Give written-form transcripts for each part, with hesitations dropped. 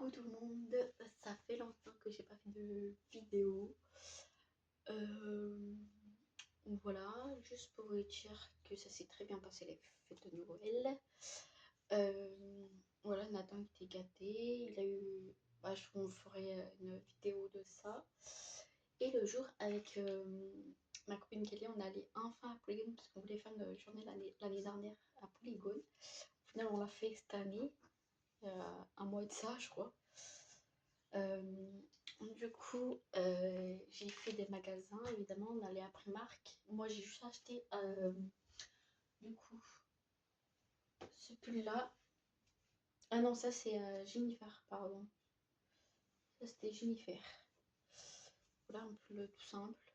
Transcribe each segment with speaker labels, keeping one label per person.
Speaker 1: Coucou tout le monde, ça fait longtemps que j'ai pas fait de vidéo. Euh, voilà, juste pour vous dire que ça s'est très bien passé les fêtes de Noël. Euh, voilà, Nathan était gâté, il a eu, je vous ferai une vidéo de ça. Et le jour avec ma copine Kelly, on allait enfin à Polygone parce qu'on voulait faire une journée l'année dernière à Polygone. Au final, on l'a fait cette année, il y a un mois de ça, je crois. Du coup, j'ai fait des magasins, évidemment, on allait à Primark. Moi, j'ai juste acheté, du coup, ce pull-là. Ah non, ça c'est Jennifer, pardon. Ça c'était Jennifer. Voilà, un pull tout simple.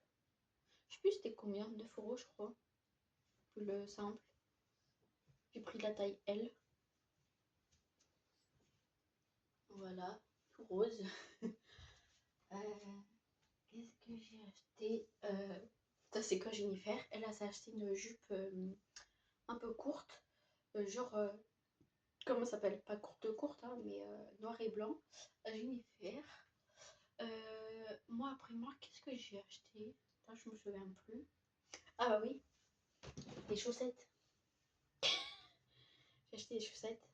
Speaker 1: Je sais plus c'était combien, 9 € je crois. Pull simple. J'ai pris la taille L. Voilà, tout rose. Qu'est-ce que j'ai acheté Ça c'est quoi Jennifer? Elle a acheté une jupe un peu courte. Genre, comment ça s'appelle? Pas courte, hein, mais noir et blanc. Jennifer. Moi, après moi, qu'est-ce que j'ai acheté? Là, je me souviens plus. Ah bah oui, des chaussettes. J'ai acheté des chaussettes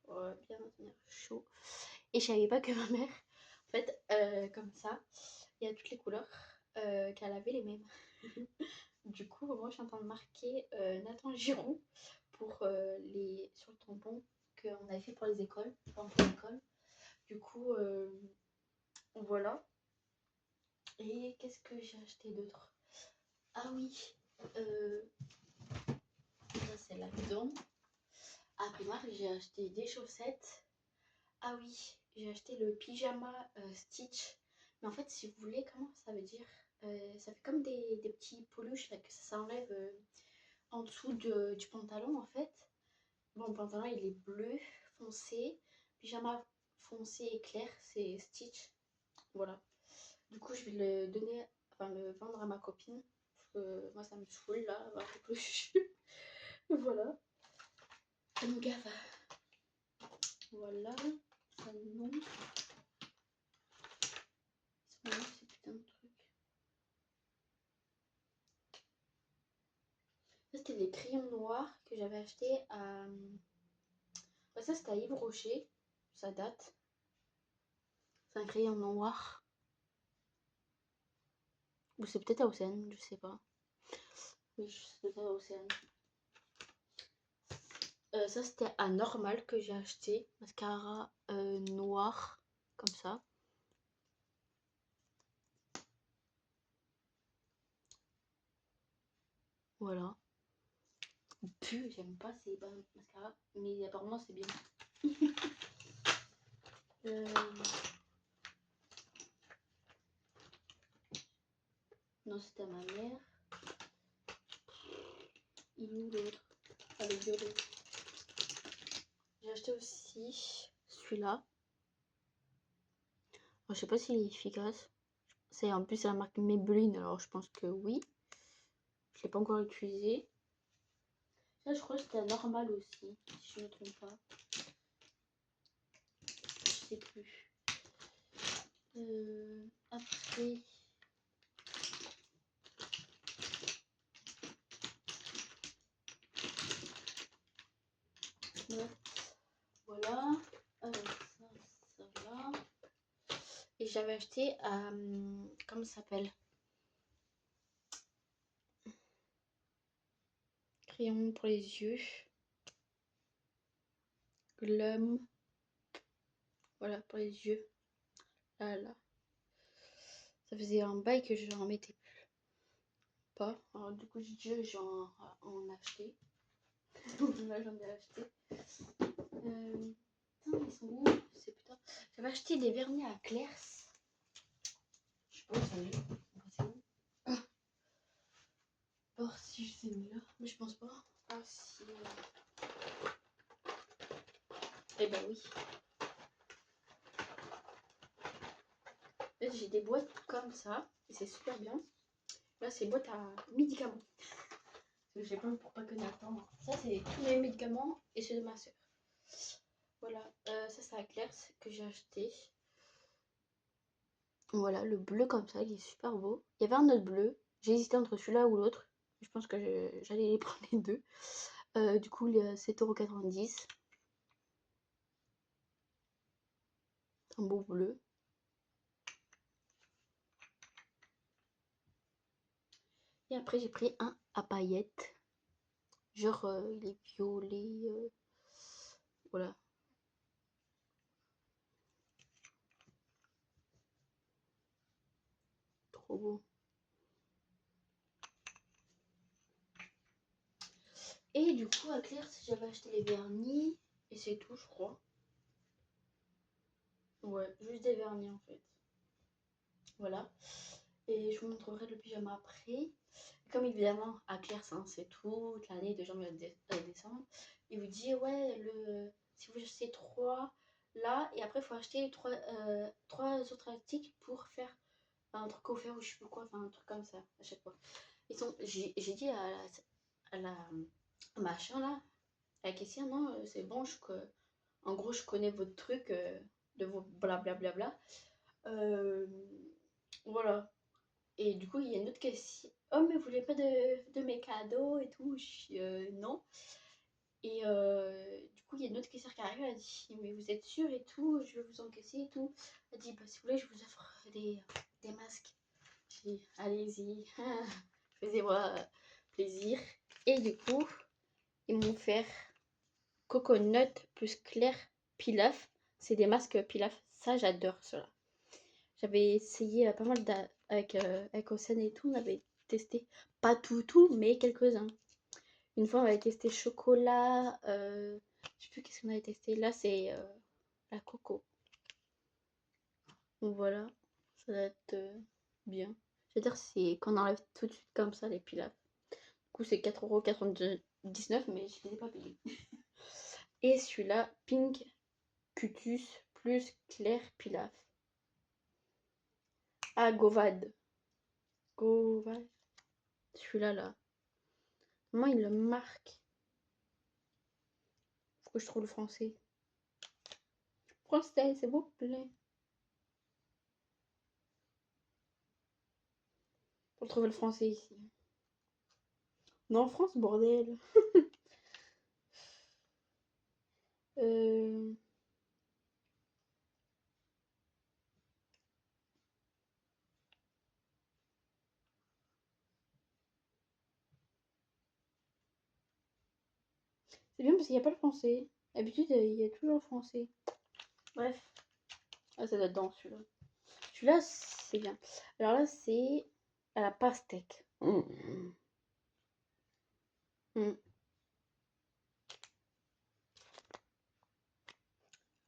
Speaker 1: pour bien tenir chaud. Et je savais pas que ma mère, en fait, comme ça, il y a toutes les couleurs, qu'elle avait les mêmes. Du coup, moi, je suis en train de marquer Nathan Giroux pour sur le tampon qu'on avait fait pour les écoles, pour l'école. Du coup, voilà. Et qu'est-ce que j'ai acheté d'autre? Ah oui, ça c'est là-dedans. Après moi, j'ai acheté des chaussettes. Ah oui, j'ai acheté le pyjama Stitch. Mais en fait, si vous voulez, comment ça veut dire? Ça fait comme des petits peluches là, que ça s'enlève en dessous du pantalon en fait. Bon, le pantalon il est bleu foncé. Pyjama foncé et clair, c'est Stitch. Voilà. Du coup, je vais le donner, enfin le vendre à ma copine. Parce que moi, ça me saoule là, avoir des peluches. Voilà. Ça me gave. Voilà. Ça non. C'est bon, ces putains de trucs. Ça, c'était des crayons noirs que j'avais acheté à. Ça, c'était à Yves Rocher. Ça date. C'est un crayon noir. Ou c'est peut-être à Océane, je sais pas. Oui, c'est peut-être à Océane. Ça, c'était à Normal que j'ai acheté. Mascara noir, comme ça. Voilà. Pu, j'aime pas ces mascaras, mais apparemment c'est bien. Non, c'était à ma mère. Il est où l'autre? Ah, le violet. J'ai acheté aussi celui-là. Je sais pas s'il est efficace. C'est en plus c'est la marque Maybelline, alors je pense que oui. Je l'ai pas encore utilisé. Ça, je crois que c'était normal aussi, si je ne me trompe pas. Je sais plus. Après. Ouais. Voilà. Ça va. Et j'avais acheté comment ça s'appelle? Crayon pour les yeux. Glum. Voilà, pour les yeux. Là, là. Ça faisait un bail que je n'en mettais pas. Alors, du coup, j'en acheté. Là, j'en ai acheté. Putain, ils sont où? C'est putain. J'avais acheté des vernis à Claire's. Je sais pas où ça est. C'est où? Ah. Alors, si je sais mis là. Mais je pense pas. Ah, si. Eh ben oui. En fait, j'ai des boîtes comme ça. Et c'est super bien. Là, c'est boîte à médicaments. Parce que j'ai plein pour pas que Nathan. Ça, c'est tous mes médicaments et ceux de ma soeur. Voilà. Ça, c'est à Claire's que j'ai acheté. Voilà, le bleu comme ça, il est super beau. Il y avait un autre bleu. J'ai hésité entre celui-là ou l'autre. Je pense que j'allais les prendre les deux. Du coup, il est à 7,90 €. C'est un beau bleu. Et après, j'ai pris un à paillettes. Genre, il est violet. Voilà. Trop beau. Et du coup, à Claire's, j'avais acheté les vernis. Et c'est tout, je crois. Ouais, juste des vernis en fait. Voilà. Et je vous montrerai le pyjama après. Comme évidemment, à Claire's, hein, c'est toute l'année de janvier à décembre. Il vous dit, ouais, si vous achetez 3 là, et après, il faut acheter 3 autres articles pour faire un truc offert ou je sais pas quoi, enfin un truc comme ça à chaque fois. J'ai dit à la machin là, à la caissière, non, c'est bon, en gros, je connais votre truc de vos blablabla. Voilà. Et du coup, il y a une autre caissière. Oh, mais vous voulez pas de mes cadeaux et tout? Non. Et du coup, il y a une autre caissière qui arrive, elle dit, mais vous êtes sûr et tout, je vais vous encaisser et tout. Elle dit, bah, si vous voulez, je vous offre des masques. J'ai dit, allez-y, faisez-moi plaisir. Et du coup, ils m'ont fait coconut plus clair pilaf. C'est des masques pilaf. Ça, j'adore cela. J'avais essayé pas mal avec Océane et tout. On avait testé, pas tout, mais quelques-uns. Une fois, on avait testé chocolat. Je sais plus qu'est-ce qu'on avait testé. Là, c'est la coco. Donc voilà, ça va être bien. C'est-à-dire, c'est qu'on enlève tout de suite comme ça les pilafs. Du coup, c'est 4,99 €, mais je ne les ai pas payés. Et celui-là, Pink Cutus plus Clair Pilaf. Ah, Govad. Govad. Celui-là, là. Comment il le marque? Faut que je trouve le français. Français, s'il vous plaît. Faut trouver le français ici. Non, en France, bordel. euh... C'est bien parce qu'il n'y a pas le français. D'habitude, il y a toujours le français. Bref. Ah, ça doit être dans celui-là. Celui-là, c'est bien. Alors là, c'est à la pastèque.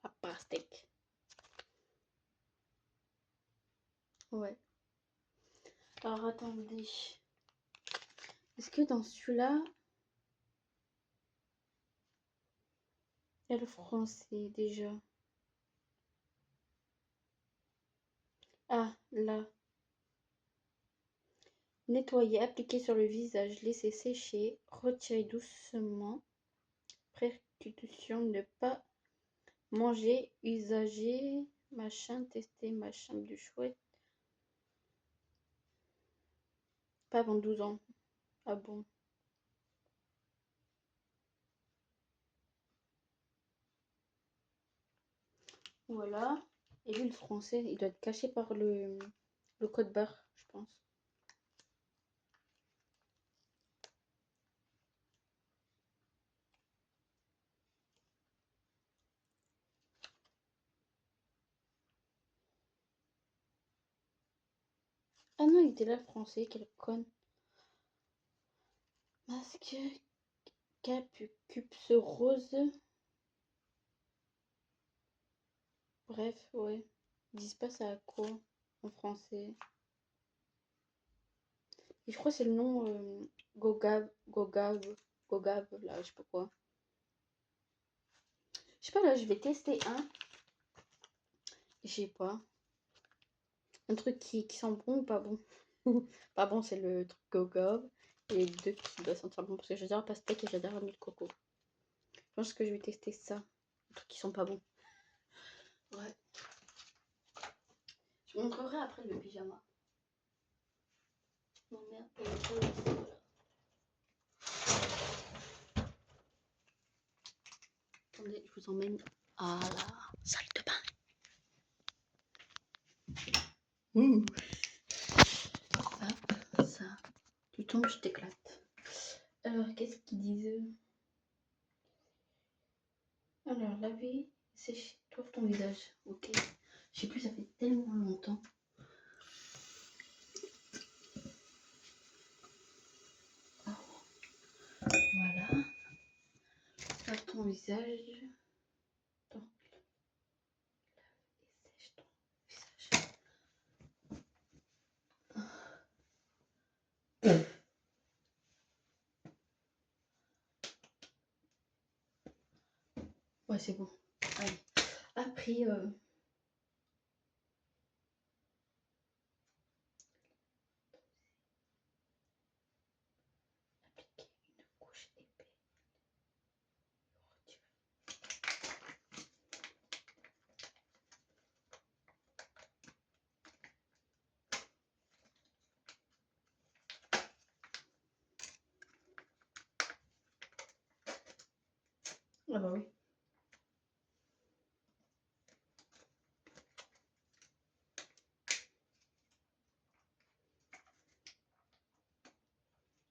Speaker 1: La pastèque. Ouais. Alors attendez. Est-ce que dans celui-là, il y a le français déjà? Ah, là. Nettoyer, appliquer sur le visage, laisser sécher, retirer doucement. Précaution, ne pas manger, usager, machin, tester, machin du chouette. Pas avant 12 ans. Ah bon. Voilà. Et lui, le français, il doit être caché par le code barre, je pense. Ah non, il était là, le français, quel con. Masque, capuce rose. Bref, ouais. Ils disent pas ça à quoi en français. Et je crois que c'est le nom Gogav, là, je sais pas quoi. Je sais pas, là, je vais tester un. Je sais pas. Un truc qui sent bon ou pas bon. Pas bon, c'est le truc Gogav. Et deux qui doivent sentir bon parce que j'adore la pastèque et j'adore la mie de coco. Je pense que je vais tester ça. Les trucs qui sont pas bons. Ouais. Je montrerai après le pyjama. Non, merde. Voilà. Attendez, je vous emmène à la salle de bain. Hop, ça. Tu tombes, je t'éclate. Alors, qu'est-ce qu'ils disent? Alors, laver, sécher, toi ton visage. Ok. Je sais plus, ça fait tellement longtemps. Voilà. Lave ton visage. Attends. Lave et sèche ton visage. Ouais, c'est bon. Allez. Après, appliquer une couche épais. Ah bah oui.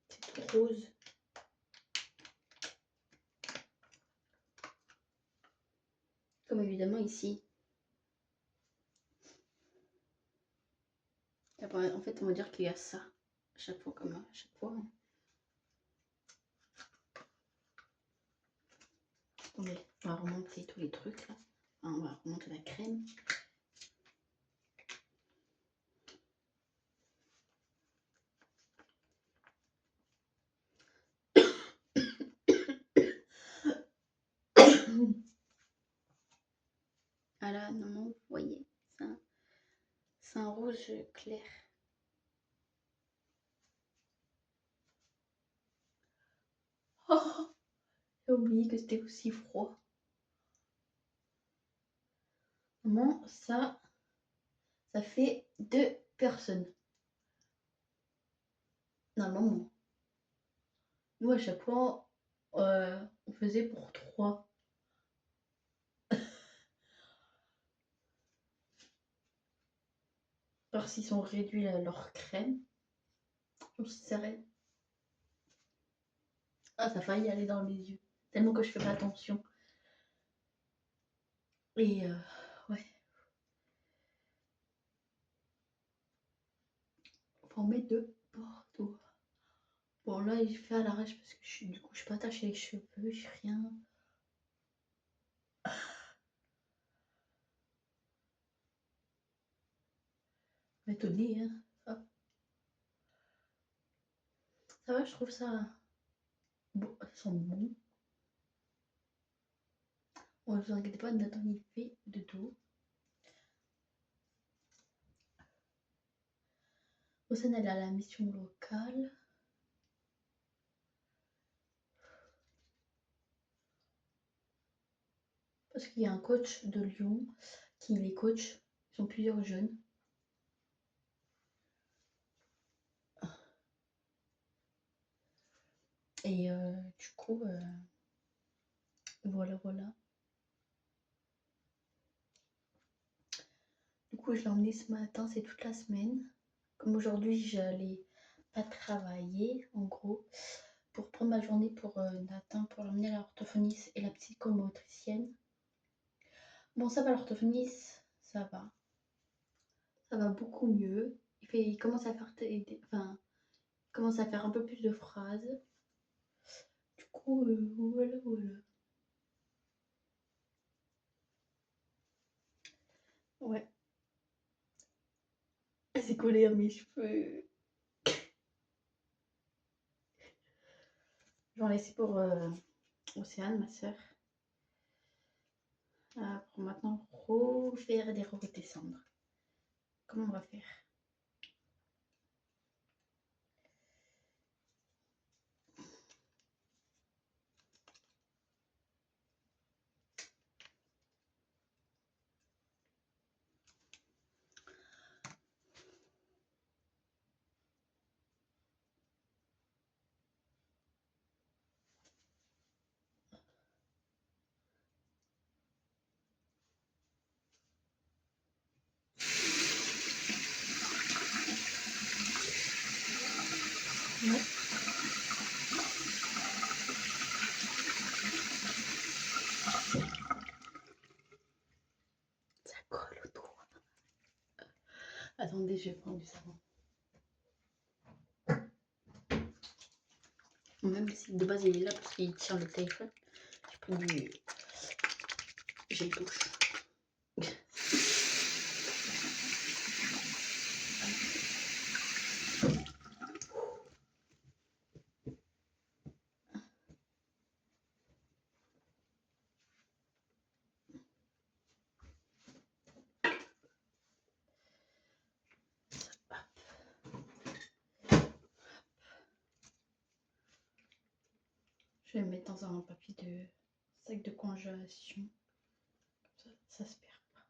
Speaker 1: C'est tout rose. Comme évidemment ici. En fait, on va dire qu'il y a ça. À chaque fois, comme à chaque fois. Attendez, on va remonter tous les trucs là. Enfin, on va remonter la crème. Ah là, non, vous voyez, c'est un rouge clair. Oh, j'ai oublié que c'était aussi froid. Maman, ça fait 2 personnes. Non, maman. Nous, à chaque fois, on faisait pour 3. Alors, s'ils sont réduits leur crème, on se serrait. Ah, ça a failli aller dans les yeux. Tellement que je fais pas attention. Et ouais. Faut en mettre de partout. Bon, là, il fait à l'arrache parce que du coup, je suis pas attachée les cheveux, j'ai rien. Étonnée, hein. Hop. Ça va, je trouve ça bon, ça sent bon. Bon, ne vous inquiétez pas, Nathan il fait de tout. Océane, elle a la mission locale. Parce qu'il y a un coach de Lyon qui les coach. Ils sont plusieurs jeunes. Et du coup, voilà, voilà. Du coup, je l'ai emmené ce matin, c'est toute la semaine. Comme aujourd'hui, j'allais pas travailler, en gros, pour prendre ma journée pour Nathan, pour l'emmener à l'orthophoniste et la psychomotricienne. Bon, ça va, l'orthophoniste, ça va. Ça va beaucoup mieux. Il commence à faire enfin, il commence à faire un peu plus de phrases. Du coup, voilà, voilà. Ouais. C'est collé à mes cheveux. Je vais en laisser pour Océane, ma soeur. Pour maintenant refaire des redescendre. Comment on va faire? Ouais. Ça colle au doigt. Attendez, je vais prendre du savon. Même si de base il est là parce qu'il tient le téléphone, j'ai pris du gel douche. Je vais le mettre dans un papier de sac de congélation. Comme ça se perd pas.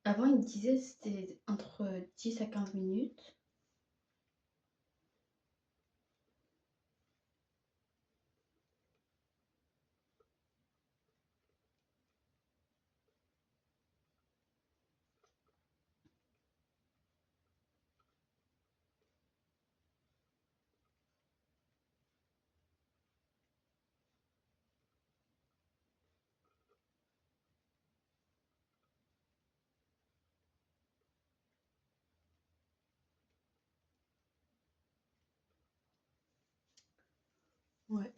Speaker 1: Avant, il me disait c'était entre 10 à 15 minutes. Ouais.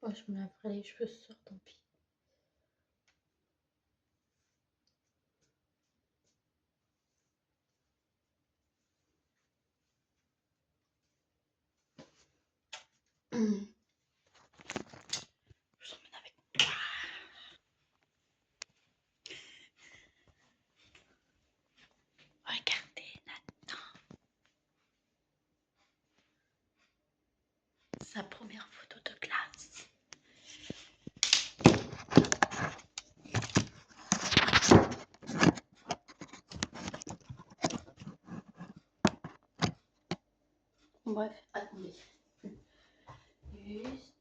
Speaker 1: Ouais, je me laverai les cheveux ce soir, tant pis. Je vous emmène avec moi. Regardez Nathan. Sa première photo de classe. Bref, attendez. Juste.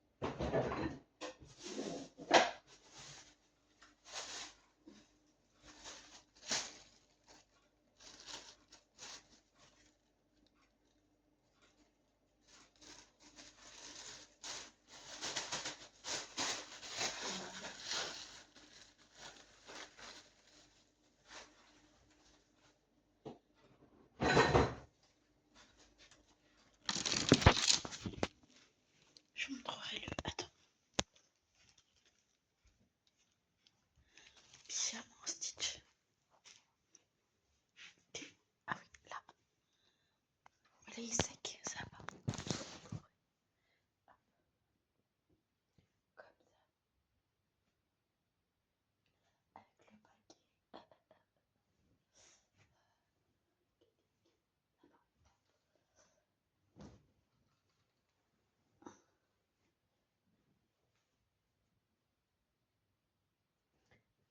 Speaker 1: Je vous montrerai le. Attends. Pyjama en stitch. Ah oui, là. Là, il est sec, ça va. Comme ça. Avec le paquet.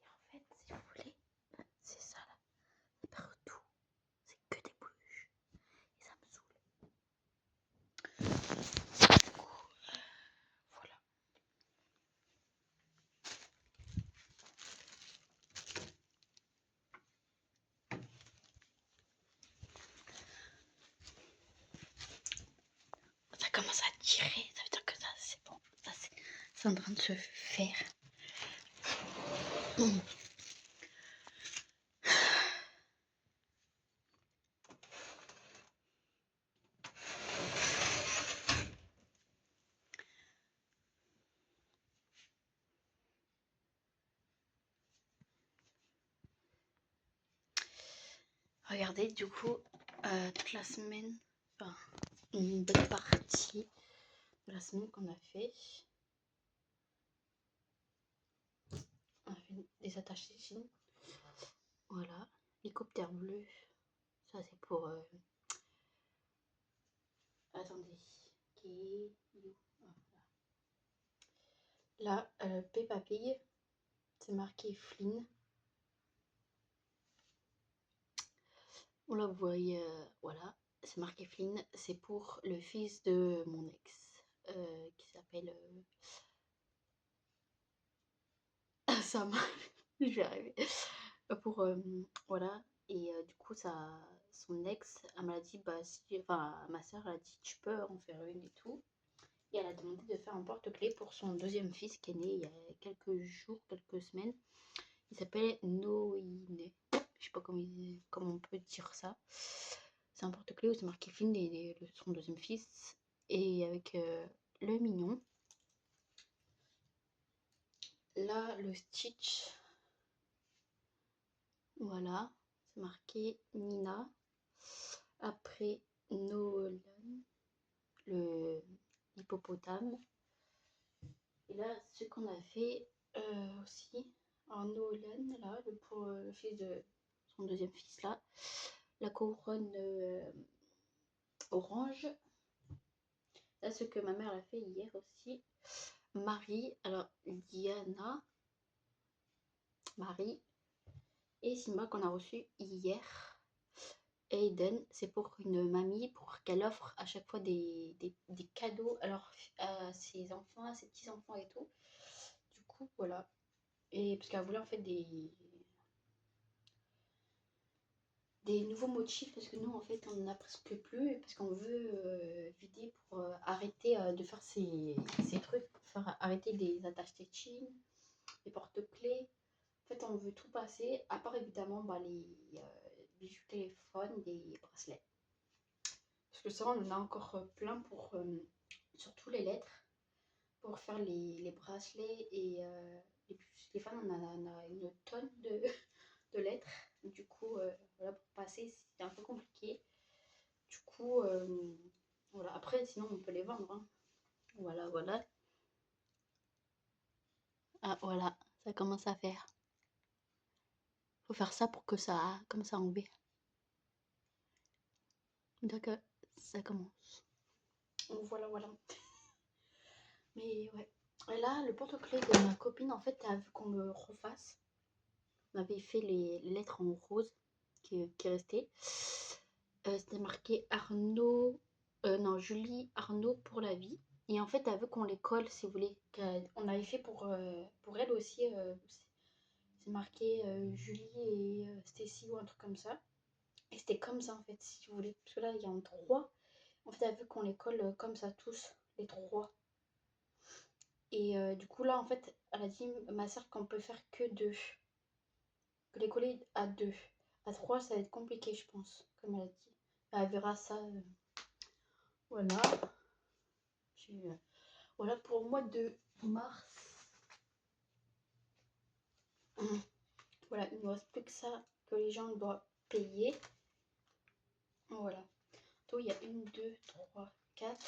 Speaker 1: Et en fait, si vous voulez, c'est ça là. Partout. C'est que des peluches. Et ça me saoule. Du coup, voilà. Ça commence à tirer. Ça veut dire que ça, c'est bon. Ça, c'est en train de se faire. Regardez, du coup, toute la semaine, enfin, une bonne partie de la semaine qu'on a fait, on a fait des attaches ici. Voilà, hélicoptère bleu. Ça, c'est pour... Attendez. Qui... Là, Peppa Pig. C'est marqué Flynn. Là, vous voyez, voilà. C'est marqué Flynn. C'est pour le fils de mon ex. Qui s'appelle... Sam. Je vais arriver. Pour... voilà. Et du coup, son ex, elle m'a dit, bah, si... Enfin, ma soeur, elle a dit, tu peux en faire une et tout. Et elle a demandé de faire un porte-clés pour son deuxième fils qui est né il y a quelques jours, quelques semaines. Il s'appelle Noéné. Je sais pas comment on peut dire ça. C'est un porte-clés où c'est marqué Flynn et son deuxième fils. Et avec le mignon. Là, le Stitch. Voilà. C'est marqué Nina. Après, Nolan. Le hippopotame. Et là, ce qu'on a fait aussi en Nolan, là, pour le fils de son deuxième fils, là, la couronne orange. Là, ce que ma mère a fait hier aussi. Marie, alors Diana, Marie et Simba qu'on a reçu hier. Aiden, c'est pour une mamie, pour qu'elle offre à chaque fois des cadeaux alors, à ses enfants, à ses petits-enfants et tout. Du coup, voilà. Et parce qu'elle voulait en fait des nouveaux motifs, parce que nous en fait on n'en a presque plus, parce qu'on veut vider pour arrêter de faire ces trucs, pour faire arrêter des attaches tétines, les porte-clés. En fait on veut tout passer, à part évidemment bah, les bijoux téléphones, des bracelets. Parce que ça on en a encore plein pour surtout les lettres, pour faire les bracelets et les bijoux téléphones, on a une tonne de lettres. Du coup, voilà, pour passer, c'est un peu compliqué. Du coup, voilà. Après, sinon, on peut les vendre. Hein. Voilà, voilà. Ah, voilà, ça commence à faire. Faut faire ça pour que ça, comme ça, en V. Donc, ça commence. Donc, voilà, voilà. Mais ouais. Et là, le porte-clés de ma copine, en fait, elle a vu qu'on me refasse. On avait fait les lettres en rose qui restaient. C'était marqué Arnaud, non, Julie Arnaud pour la vie. Et en fait, elle veut qu'on les colle, si vous voulez. On avait fait pour elle aussi. C'est marqué Julie et Stacy ou un truc comme ça. Et c'était comme ça, en fait, si vous voulez. Parce que là, il y en a trois. En fait, elle veut qu'on les colle comme ça, tous, les trois. Et du coup, là, en fait, elle a dit, ma soeur, qu'on peut faire que deux. Que les coller à deux. À trois, ça va être compliqué, je pense, comme elle a dit. Elle verra ça. Voilà. Voilà pour le mois de mars. Voilà, il ne me reste plus que ça que les gens doivent payer. Voilà. Donc il y a 1, 2, 3, 4,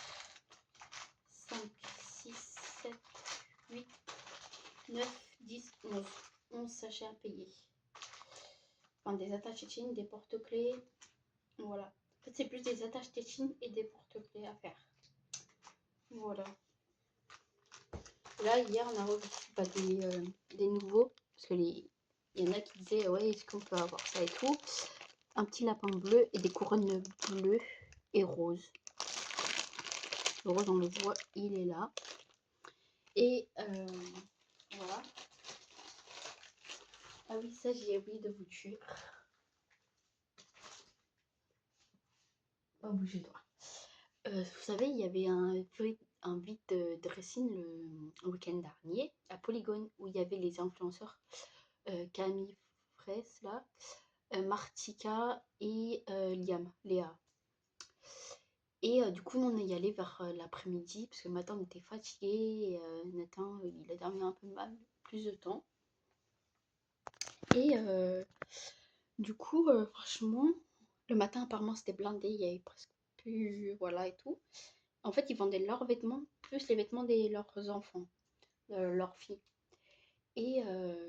Speaker 1: 5, 6, 7, 8, 9, 10, 11. 11 sachets à payer. Enfin, des attaches tétines, des porte-clés. Voilà. En fait, c'est plus des attaches tétines et des porte-clés à faire. Voilà. Là, hier, on a reçu des nouveaux. Parce que il y en a qui disaient, ouais, est-ce qu'on peut avoir ça et tout. Un petit lapin bleu et des couronnes bleues et roses. Le rose, on le voit, il est là. Et voilà. Ah oui, ça, j'ai oublié de vous dire. Oh, bougez-toi. Vous savez, il y avait un vide dressing le week-end dernier à Polygone où il y avait les influenceurs Camille Fraisse, là, Martika et Léa. Et du coup, nous, on est allé vers l'après-midi parce que le matin, on était fatigué. Et Nathan, il a dormi un peu mal, plus de temps. Et du coup, franchement, le matin, apparemment, c'était blindé. Il y avait presque plus. Voilà et tout. En fait, ils vendaient leurs vêtements plus les vêtements de leurs enfants, leurs filles. Et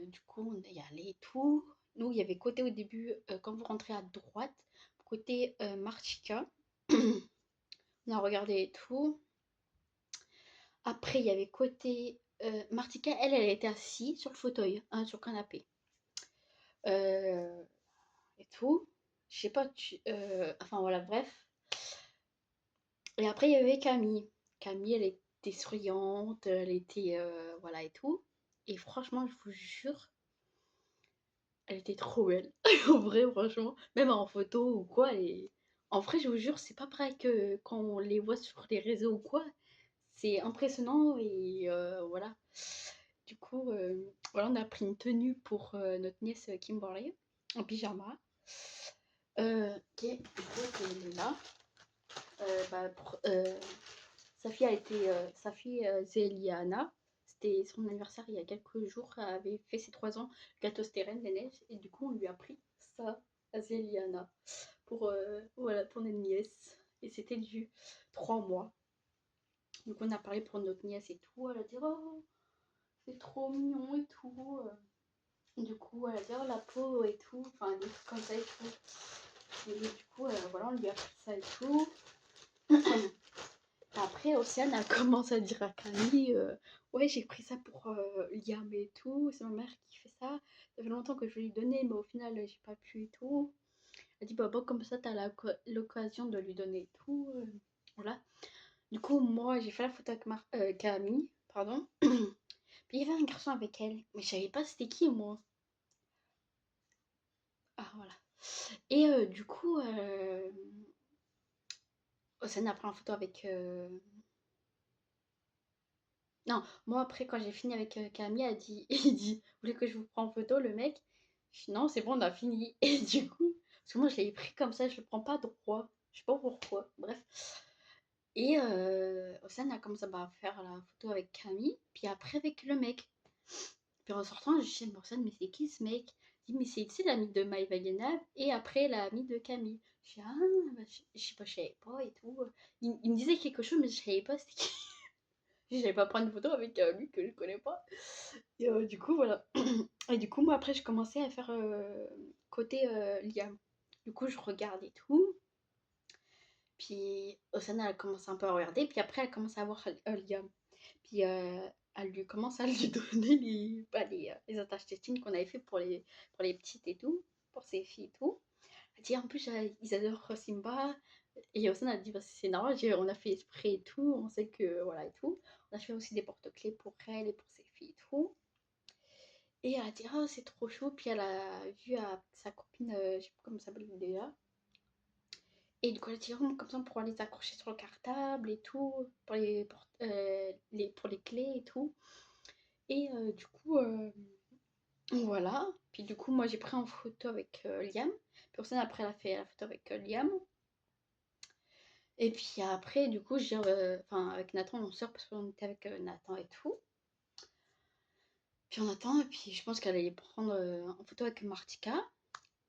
Speaker 1: du coup, on est allé et tout. nous, il y avait côté au début, quand vous rentrez à droite, côté Martika. On a regardé et tout. Après, il y avait côté Martika, elle était assise sur le fauteuil, hein, sur le canapé. Et tout. Je sais pas, enfin voilà, bref. Et après, il y avait Camille. Camille, elle était souriante, elle était. Voilà et tout. Et franchement, je vous jure, elle était trop belle. En vrai, franchement. Même en photo ou quoi. Et... En vrai, je vous jure, c'est pas pareil que quand on les voit sur les réseaux ou quoi. C'est impressionnant et voilà. Du coup, voilà, on a pris une tenue pour notre nièce Kimberly en pyjama. Ok, du coup, elle est là. Bah, sa fille a été, sa fille Zéliana, c'était son anniversaire il y a quelques jours, elle avait fait ses 3 ans, gâteau stérène des neiges, et du coup on lui a pris ça à Zéliana pour, voilà, pour notre nièce. Et c'était du 3 mois. Donc on a parlé pour notre nièce et tout, elle a dit oh c'est trop mignon et tout. Du coup elle a dit oh la peau et tout, enfin des trucs comme ça et tout. Et du coup voilà, on lui a pris ça et tout. Après, Océane a commencé à dire à Camille ouais, j'ai pris ça pour Liam et tout, c'est ma mère qui fait ça. Ça fait longtemps que je vais lui donner, mais au final, j'ai pas pu et tout. Elle dit bah, bon, comme ça, t'as l'occasion de lui donner et tout. Voilà. Du coup, moi, j'ai fait la photo avec Camille, pardon. Puis il y avait un garçon avec elle, mais je savais pas c'était qui, moi. Ah, voilà. Et du coup, Océane a pris en photo avec. Non, moi après quand j'ai fini avec Camille, elle dit, il dit, vous voulez que je vous prenne en photo le mec? Je dis non, c'est bon, on a fini. Et du coup, parce que moi je l'ai pris comme ça, je le prends pas droit. Je sais pas pourquoi. Bref. Et Océane a commencé à faire la photo avec Camille, puis après avec le mec. Puis en sortant, je dis Océane, mais c'est qui ce mec? Il dit mais c'est l'ami de Maïva Yenab et après l'ami de Camille. Je dis ah, bah, je sais pas, je savais pas et tout. Il me disait quelque chose, mais je savais pas c'était qui. J'allais pas prendre une photo avec lui que je connais pas. Et du coup, voilà. Et du coup, moi, après, je commençais à faire côté Liam. Du coup, je regarde et tout. Puis Osana, elle commence un peu à regarder. Puis après, elle commence à voir Liam. Puis elle lui commence à lui donner les attaches tétines qu'on avait fait pour les petites et tout, pour ses filles et tout. Elle dit en plus, ils adorent Simba. Et Osana a dit bah, c'est normal, on a fait exprès et tout. On sait que voilà et tout. On a fait aussi des porte-clés pour elle et pour ses filles et tout. Et elle a dit oh, c'est trop chaud. Puis elle a vu sa copine, je sais pas comment ça s'appelle déjà. Et du coup, elle a dit oh, comme ça on pourra les accrocher sur le cartable et tout, pour les clés et tout. Et du coup, voilà. Puis du coup, moi j'ai pris en photo avec Liam. Puis Roxane, après, elle a fait la photo avec Liam. Et puis après, du coup, enfin, avec Nathan, on sort parce qu'on était avec Nathan et tout. Puis on attend, et puis je pense qu'elle allait prendre en photo avec Martika.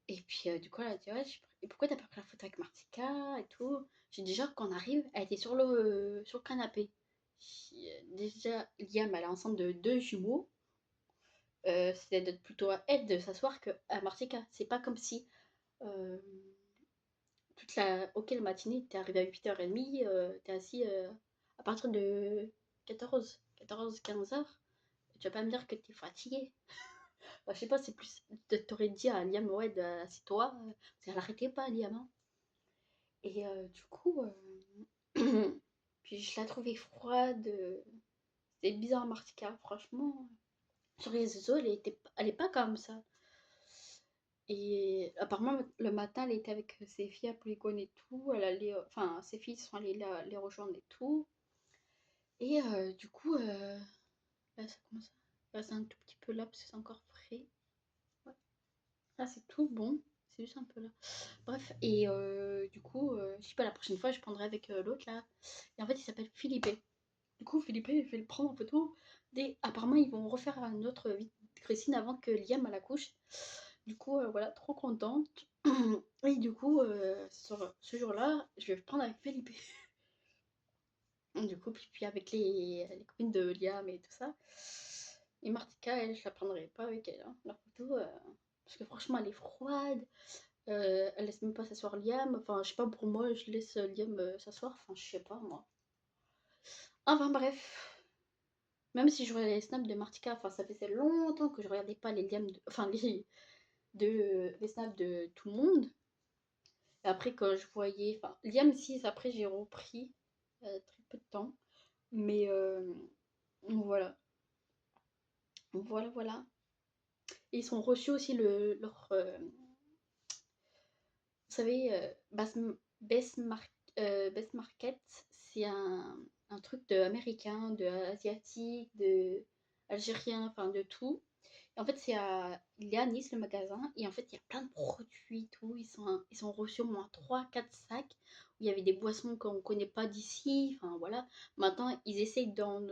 Speaker 1: Et puis du coup, elle a dit ouais, et pourquoi t'as pas pris la photo avec Martika et tout. J'ai dit genre, quand on arrive, elle était sur le canapé. Déjà, Liam, elle est enceinte de 2 jumeaux. C'était d'être plutôt à elle de s'asseoir que à Martika. C'est pas comme si euh, ok, la matinée, t'es arrivé à 8h30, t'es assis à partir de 14, 15 heures. Tu vas pas me dire que t'es fatigué. Bah, je sais pas, c'est plus. T'aurais dit à Liam, ouais, assieds-toi. Parce qu'elle arrêtait pas, Liam, hein. Et du coup, puis je la trouvais froide. C'était bizarre, Martika, franchement. Sur les réseaux, elle est pas comme ça. Et apparemment, le matin, elle était avec ses filles à Polygone et tout. Elle allait, enfin, ses filles sont allées les rejoindre et tout. Et du coup, là, ça commence à... Là, c'est un tout petit peu là, parce que c'est encore frais. Ouais. Là, c'est tout bon. C'est juste un peu là. Bref, et du coup, je sais pas, la prochaine fois, je prendrai avec l'autre là. Et en fait, il s'appelle Philippe. Du coup, Philippe, je vais le prendre en photo. Apparemment, ils vont refaire un autre vie de Christine avant que Liam à la couche. Du coup, voilà, trop contente. Et du coup, sur ce jour-là, je vais le prendre avec Philippe. Du coup, puis avec les copines de Liam et tout ça. Et Martika, elle, je la prendrai pas avec elle. Hein. La photo, parce que franchement, elle est froide. Elle laisse même pas s'asseoir Liam. Enfin, je sais pas, pour moi, je laisse Liam s'asseoir. Enfin, je sais pas, moi. Enfin, bref. Même si je regardais les snaps de Martika, enfin, ça faisait longtemps que je regardais pas les Liam, enfin, les snaps de tout le monde. Et après, quand je voyais, enfin, Liam 6, après, j'ai repris très peu de temps. Mais voilà. Voilà, voilà. Et ils ont reçu aussi leur. Vous savez, Best Market, c'est un truc de américain, de asiatique, de algérien, enfin de tout. Et en fait, il est à Nice le magasin, et en fait, il y a plein de produits, tout. Ils sont reçus au moins 3 4 sacs où il y avait des boissons qu'on ne connaît pas d'ici. Enfin voilà. Maintenant, ils essayent d'en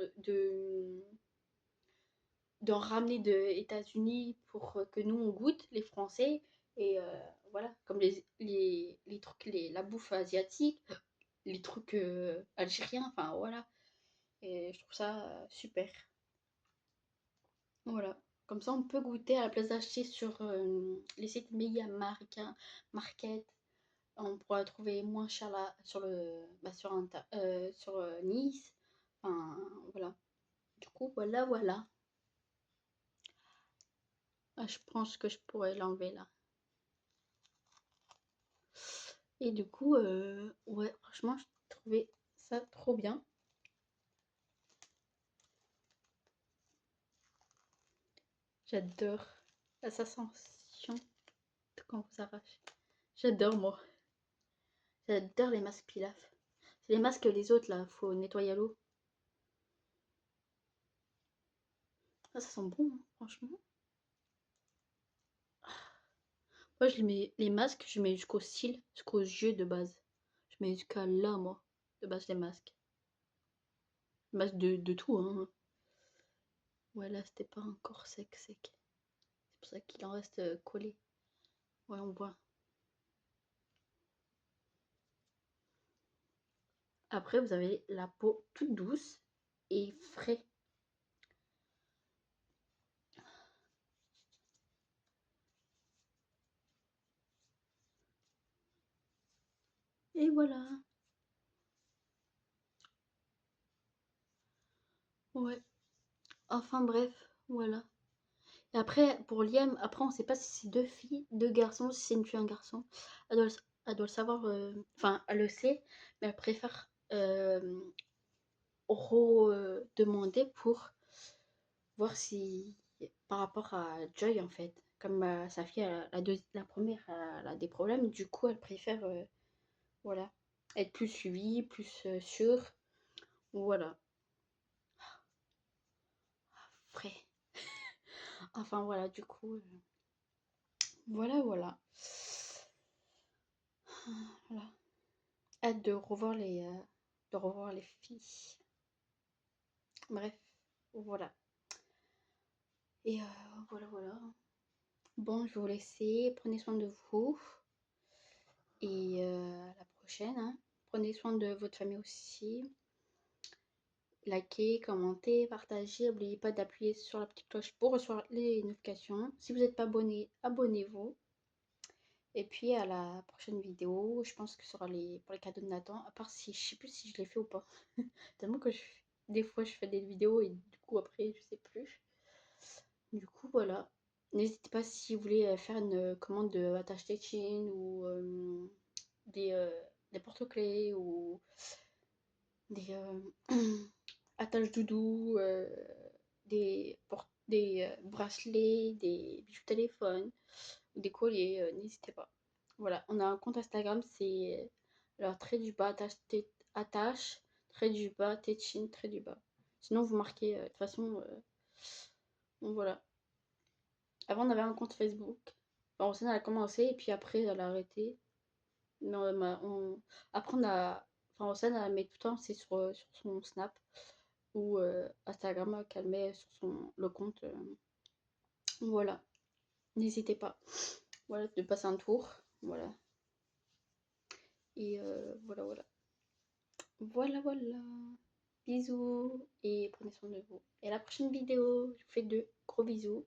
Speaker 1: ramener des États-Unis pour que nous on goûte, les Français. Et voilà, comme les trucs, la bouffe asiatique, les trucs algériens, enfin voilà. Et je trouve ça super. Voilà. Comme ça, on peut goûter à la place d'acheter sur les sites Media Market. On pourra trouver moins cher là sur Nice. Enfin, voilà. Du coup, voilà, voilà. Ah, je pense que je pourrais l'enlever là. Et du coup, ouais, franchement, je trouvais ça trop bien. J'adore la sensation de quand vous arrachez. J'adore, moi. J'adore les masques Pilaf. C'est les masques les autres, là, faut nettoyer à l'eau. Ah, ça sent bon, hein, franchement. Moi, je les mets, les masques, je mets jusqu'au cils, jusqu'aux yeux de base. Je mets jusqu'à là, moi, de base, les masques. Les masques de tout, hein. Ouais, là, c'était pas encore sec. C'est pour ça qu'il en reste collé. Ouais, on voit. Après, vous avez la peau toute douce et frais. Et voilà. Ouais. Enfin bref, voilà. Et après, pour Liam, après, on sait pas si c'est deux filles, deux garçons, si c'est une fille, un garçon. Elle doit le savoir, enfin, elle le sait, mais elle préfère demander pour voir si, par rapport à Joy, en fait, comme sa fille, la première, elle a des problèmes, du coup, elle préfère, voilà, être plus suivie, plus sûre. Voilà. Frais. Enfin, voilà, du coup, voilà, voilà. Voilà. Hâte de revoir les filles. Bref, voilà. Et voilà, voilà. Bon, je vais vous laisser. Prenez soin de vous. Et à la prochaine, hein. Prenez soin de votre famille aussi. Likez, commentez, partagez. N'oubliez pas d'appuyer sur la petite cloche pour recevoir les notifications. Si vous n'êtes pas abonné, abonnez-vous. Et puis à la prochaine vidéo, je pense que ce sera pour les cadeaux de Nathan. À part si, je sais plus si je l'ai fait ou pas. Tellement que des fois je fais des vidéos et du coup après je sais plus. Du coup voilà. N'hésitez pas si vous voulez faire une commande de attache tétine ou des, euh, des porte-clés ou des attaches doudou, des bracelets, des bijoux téléphone ou des colliers, n'hésitez pas. Voilà, on a un compte Instagram, c'est alors trait du bas attache trait du bas tétine trait du bas. Sinon vous marquez de toute façon donc voilà. Avant on avait un compte Facebook. Enfin, Rossane elle a commencé et puis après elle a arrêté. Mais après on a enfin Rossane elle met tout le temps c'est sur son Snap ou Instagram qu'elle met sur le compte. Voilà. N'hésitez pas. Voilà, de passer un tour. Voilà. Et voilà, voilà. Voilà, voilà. Bisous et prenez soin de vous. Et à la prochaine vidéo, je vous fais de gros bisous.